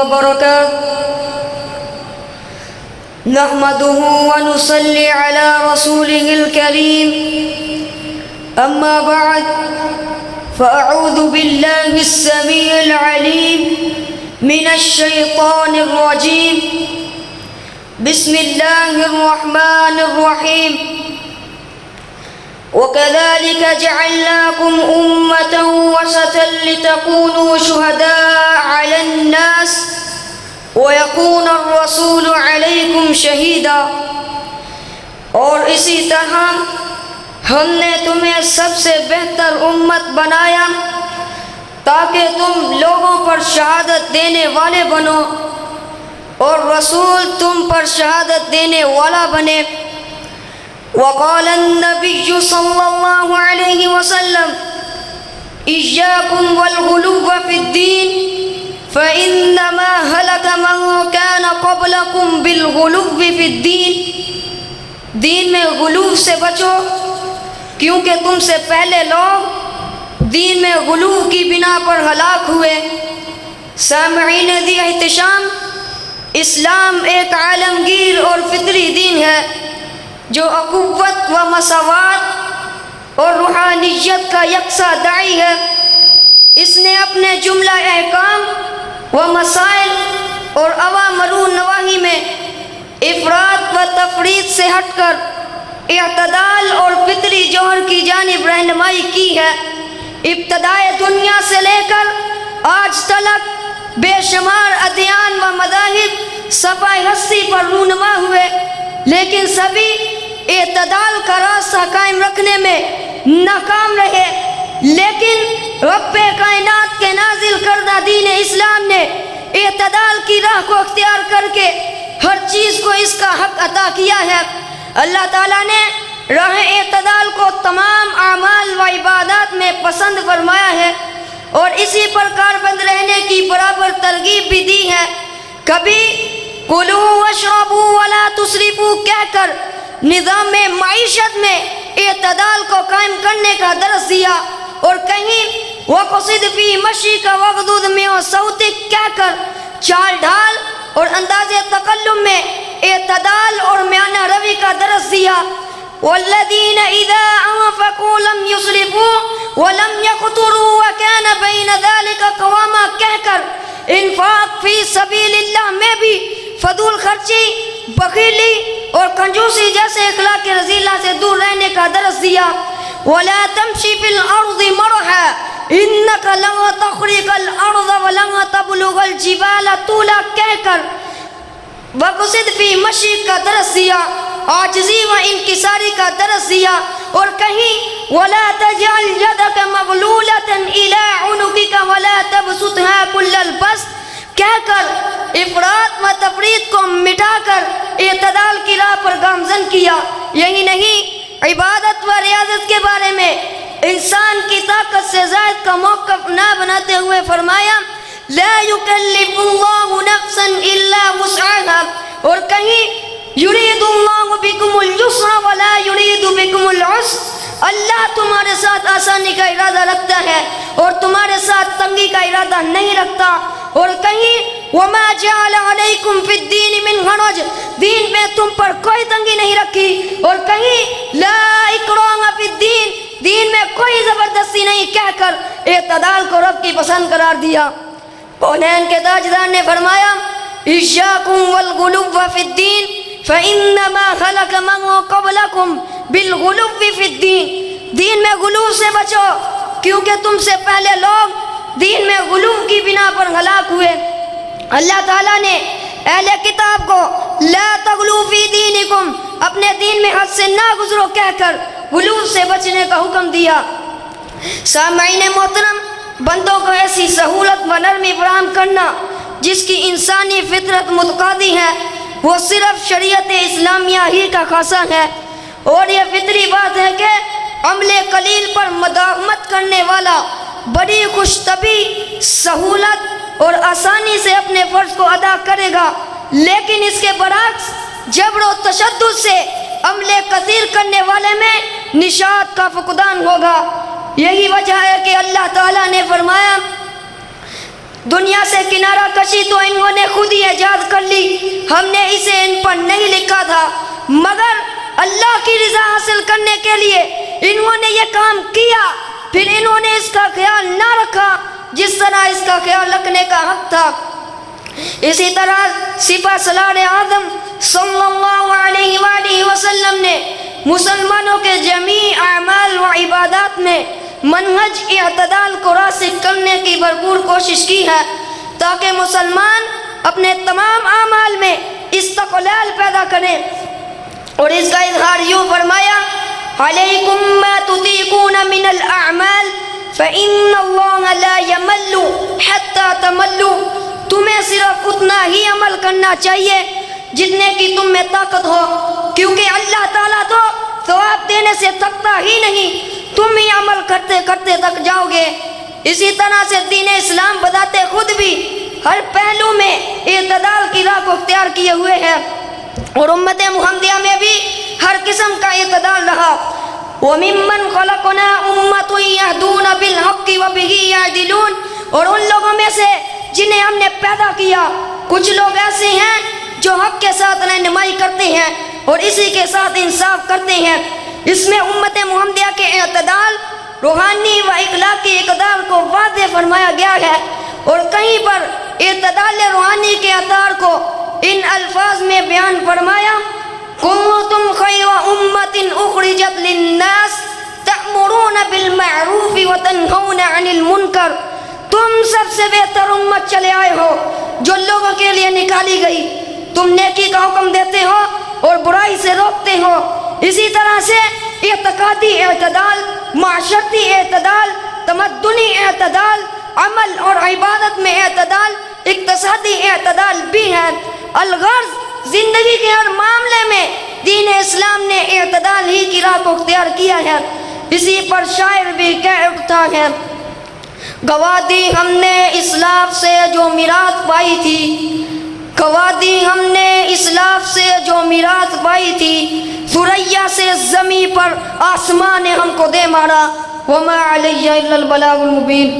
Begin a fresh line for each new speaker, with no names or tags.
وبركاته نحمده ونصلي على رسوله الكريم أما بعد فأعوذ بالله السميع العليم من الشيطان الرجيم بسم الله الرحمن الرحيم وكذلك جعلناكم أمة وسطا لتكونوا شهداء على الناس ويكون الرسول عليكم شهيدا اور اسی طرح ہم نے تمہیں سب سے بہتر امت بنایا تاکہ تم لوگوں پر شہادت دینے والے بنو اور رسول تم پر شہادت دینے والا بنے وقال النبي صلى الله عليه وسلم إياكم والغلو في الدين فإنما هلك من كان قبلكم بالغلو في الدين دین میں غلو سے بچو کیونکہ تم سے پہلے لوگ دین میں غلو کی بنا پر ہلاک ہوئے سامعین ذی احتشام اسلام ایک عالمگیر اور فطری دین ہے جو اخوت و مساوات اور روحانیت کا یکساں داعی ہے اس نے اپنے جملہ احکام و مسائل اور اوامر و نواہی میں افراط و تفریط سے ہٹ کر اعتدال اور فطری جوہر کی جانب رہنمائی کی ہے ابتدائے دنیا سے لے کر آج تلک بے شمار ادیان و مذاہب صفائے ہستی پر رونما ہوئے لیکن سبھی اعتدال کا راستہ قائم رکھنے میں ناکام رہے لیکن رب کائنات کے نازل کردہ دین اسلام نے اعتدال کی راہ کو اختیار کر کے ہر چیز کو اس کا حق عطا کیا ہے اللہ تعالیٰ نے راہ اعتدال کو تمام اعمال و عبادات میں پسند فرمایا ہے اور اسی پر کاربند رہنے کی برابر ترغیب بھی دی ہے کبھی کلوا واشربوا ولا تسرفوا کہہ کر نظام معیشت میں اعتدال کو قائم کرنے کا درس دیا اور کہیں وقصد فی مشیک واغضض من صوتک کہہ کر چال ڈھال اور انداز تکلم میں اعتدال اور میانہ روی کا درس دیا والذین اذا انفقوا لم یسرفوا ولم یقتروا وکان بین ذلک قواما کہہ کر انفاق فی سبیل اللہ میں بھی فضول خرچی بخیلی اور کنجوسی جیسے اخلاق رذیلہ سے دور رہنے کا درس دیا ولا تمشی فی الارض مرحا انک لن تخرق الارض ولن تبلغ الجبال طولا کہہ کر وقصد فی مشی کا درس دیا عاجزی و انکساری کا درس دیا اور کہیں ولا تجعل یدک مغلولۃ الی عنقک ولا تبسطها کل البسط کہہ کر افراط و تفریط کو مٹا کر اعتدال کی راہ پر گامزن کیا یہی نہیں عبادت و ریاضت کے بارے میں انسان کی طاقت سے زائد کا موقف نہ بناتے ہوئے فرمایا لا یکلف اللہ نفسا الا وسعها اور کہیں یرید اللہ بکم اليسر ولا یرید بکم العسر اللہ تمہارے ساتھ آسانی کا ارادہ رکھتا ہے اور تمہارے ساتھ تنگی کا ارادہ نہیں رکھتا اور کہیں وما جعل علیکم فی الدین من حرج دین میں تم پر کوئی تنگی نہیں رکھی اور کہیں لا اکراہ فی الدین دین میں کوئی زبردستی نہیں کہہ کر اعتدال کو رب کی پسند قرار دیا کونین کے تاجدار نے فرمایا ایاکم والغلو فی الدین فانما خلق من قبلکم بالغلو فی الدین دین میں غلو سے بچو کیونکہ تم سے پہلے لوگ دین میں غلو کی بنا پر ہلاک ہوئے اللہ تعالیٰ نے اہل کتاب کو لا تغلو فی دینکم اپنے دین میں حد سے نہ گزرو کہہ کر غلو سے بچنے کا حکم دیا سامعین محترم بندوں کو ایسی سہولت و نرمی فراہم کرنا جس کی انسانی فطرت متقاضی ہے وہ صرف شریعت اسلامیہ ہی کا خاصہ ہے اور یہ فطری بات ہے کہ عمل قلیل پر مداومت کرنے والا بڑی خوش طبعی سہولت اور آسانی سے اپنے فرض کو ادا کرے گا لیکن اس کے برعکس جبر و تشدد سے عمل کثیر کرنے والے میں نشاط کا فقدان ہوگا یہی وجہ ہے کہ اللہ تعالیٰ نے فرمایا دنیا سے کنارہ کشی تو انہوں ایجاد کر لی، ہم نے اسے ان پر نہیں لکھا تھا، مگر اللہ کی رضا حاصل کرنے کے لیے انہوں نے یہ کام کیا، پھر انہوں نے اس کا خیال نہ رکھا جس طرح اس کا خیال رکھنے کا حق تھا۔ اسی طرح سپہ سالار اعظم صلی اللہ علیہ وآلہ وسلم نے مسلمانوں کے جمیع اعمال و عبادات میں منہج اعتدال کو راسخ کرنے کی بھرپور کوشش کی ہے تاکہ مسلمان اپنے تمام اعمال میں استقلال پیدا کریں، اور اس کا اظہار یوں فرمایا: علیکم ما تطیقون من الاعمال فإن اللہ لا یمل حتی تملوا، تمہیں صرف اتنا ہی عمل کرنا چاہیے جتنے کی تم میں طاقت ہو، کیونکہ اللہ تعالیٰ تو ثواب دینے سے تھکتا ہی نہیں، تم ہی عمل کرتے کرتے تک جاؤ گے۔ اسی طرح سے دین اسلام بتاتے خود بھی ہر پہلو میں اعتدال کی راہ کو اختیار کیے ہوئے ہے، اور امت محمدیہ میں بھی ہر قسم کا اعتدال رہا۔ وَمِمَّنْ خَلَقْنَا أُمَّةٌ يَهْدُونَ بِالْحَقِّ وَبِهِ يَعْدِلُونَ، اور ان لوگوں میں سے جنہیں ہم نے پیدا کیا کچھ لوگ ایسے ہیں جو حق کے ساتھ رہنمائی کرتے ہیں اور اسی کے ساتھ انصاف کرتے ہیں۔ اس میں امت محمدیہ کے اعتدال، روحانی و اخلاقی اقدار کو واضح فرمایا گیا ہے، اور کہیں پر اعتدال روحانی کے اثار کو ان الفاظ میں بیان فرمایا: کنتم خیر امت اخرجت للناس تأمرون بالمعروف وتنہون عن المنکر، تم سب سے بہتر امت چلے آئے ہو جو لوگوں کے لیے نکالی گئی، تم نیکی کا حکم دیتے ہو اور برائی سے روکتے ہو۔ اسی طرح سے اعتقادی اعتدال، معاشرتی اعتدال، تمدنی اعتدال، عمل اور عبادت میں اعتدال، اقتصادی اعتدال بھی ہے۔ الغرض زندگی کے ہر معاملے میں دین اسلام نے اعتدال ہی کی راہ کو اختیار کیا ہے۔ اسی پر شاعر بھی کہہ اٹھتا ہے: گواہ دی ہم نے اسلاف سے جو میراث پائی تھی، گواہ دی ہم نے اسلاف سے جو میراث پائی تھی، ثریا سے زمیں پر آسمان نے ہم کو دے مارا، وما علیہ الا البلاغ المبین۔